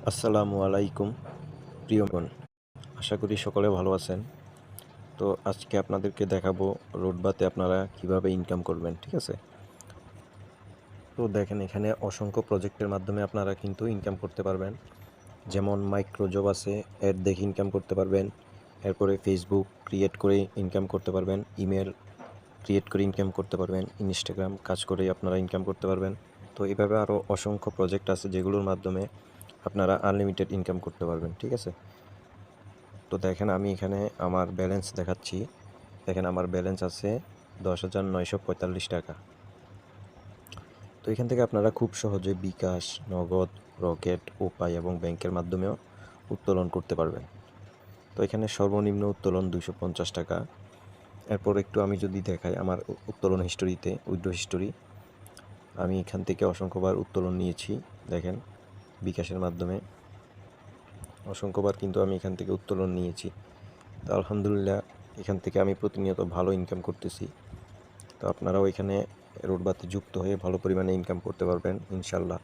আসসালামু আলাইকুম প্রিয় বোন, আশা করি সকলে ভালো আছেন। তো আজকে আপনাদেরকে দেখাবো রোডবাতে আপনারা কিভাবে ইনকাম করবেন, ঠিক আছে? তো দেখেন, এখানে অসংখ্য প্রজেক্টের মাধ্যমে আপনারা কিন্তু ইনকাম করতে পারবেন। যেমন মাইক্রো জব আছে, অ্যাড দেখে ইনকাম করতে পারবেন। এরপরে ফেসবুক ক্রিয়েট করে ইনকাম করতে পারবেন, ইমেল ক্রিয়েট করে ইনকাম করতে পারবেন, ইনস্টাগ্রাম কাজ করে আপনারা ইনকাম করতে পারবেন। তো এভাবে আরও অসংখ্য প্রজেক্ট আছে যেগুলোর মাধ্যমে আপনারা আনলিমিটেড ইনকাম করতে পারবেন, ঠিক আছে? তো দেখেন, আমি এখানে আমার ব্যালেন্স দেখাচ্ছি। দেখেন, আমার ব্যালেন্স আছে 10,945 টাকা। তো এখান থেকে আপনারা খুব সহজে বিকাশ, নগদ, রকেট, ওপাই এবং ব্যাংকের মাধ্যমেও উত্তোলন করতে পারবেন। তো এখানে সর্বনিম্ন উত্তোলন 250 টাকা। এরপর একটু আমি যদি দেখাই আমার উত্তোলন হিস্টোরিতে, উইথড্র হিস্টোরি, আমি এখান থেকে অসংখ্যবার উত্তোলন নিয়েছি। দেখেন, বিকাশের মাধ্যমে অসংখ্যবার কিন্তু আমি এখান থেকে উত্তোলন নিয়েছি। তো আলহামদুলিল্লাহ, এখান থেকে আমি প্রতিনিয়ত ভালো ইনকাম করতেছি। তো আপনারাও এখানে রোডবাতে যুক্ত হয়ে ভালো পরিমাণে ইনকাম করতে পারবেন ইনশাল্লাহ।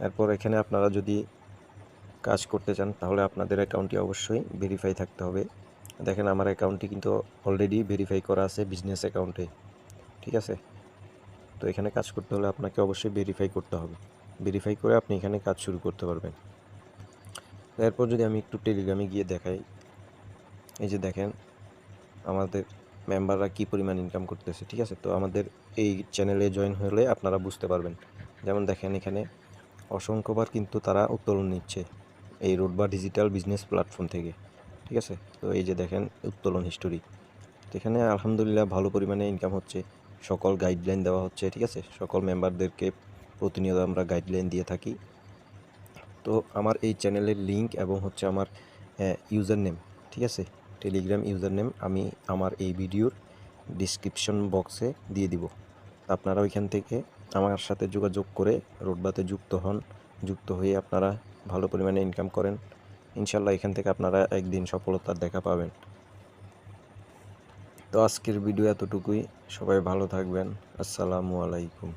এরপর এখানে আপনারা যদি কাজ করতে চান তাহলে আপনাদের অ্যাকাউন্টটি অবশ্যই ভেরিফাই থাকতে হবে। দেখেন, আমার অ্যাকাউন্টটি কিন্তু অলরেডি ভেরিফাই করা আছে বিজনেস অ্যাকাউন্টে, ঠিক আছে? তো এখানে কাজ করতে হলে আপনাকে অবশ্যই ভেরিফাই করতে হবে। ভেরিফাই করে আপনি এখানে কাজ শুরু করতে পারবেন। এরপর যদি আমি একটু টেলিগ্রামে গিয়ে দেখাই, এই যে দেখেন আমাদের মেম্বাররা কি পরিমাণ ইনকাম করতেছে, ঠিক আছে? তো আমাদের এই চ্যানেলে জয়েন হলে আপনারা বুঝতে পারবেন। যেমন দেখেন, এখানে অসংখ্যবার কিন্তু তারা উত্তোলন নিচ্ছে এই রোডবা ডিজিটাল বিজনেস প্ল্যাটফর্ম থেকে, ঠিক আছে? তো এই যে দেখেন উত্তোলন হিস্টোরি, এখানে আলহামদুলিল্লাহ ভালো পরিমাণে ইনকাম হচ্ছে। সকল গাইডলাইন দেওয়া হচ্ছে, ঠিক আছে? সকল মেম্বারদেরকে প্রতিনিয়ত আমরা গাইডলাইন দিয়ে থাকি। তো আমার এই চ্যানেলের লিঙ্ক এবং হচ্ছে আমার ইউজার নেম, ঠিক আছে, টেলিগ্রাম ইউজার নেম আমি আমার এই ভিডিওর ডিসক্রিপশন বক্সে দিয়ে দিব। আপনারা ওইখান থেকে আমার সাথে যোগাযোগ করে রোডবাতে যুক্ত হন। যুক্ত হয়ে আপনারা ভালো পরিমাণে ইনকাম করেন ইনশাল্লাহ। এখান থেকে আপনারা একদিন সফলতার দেখা পাবেন। তো আজকের ভিডিও এতটুকুই। সবাই ভালো থাকবেন। আসসালামু আলাইকুম।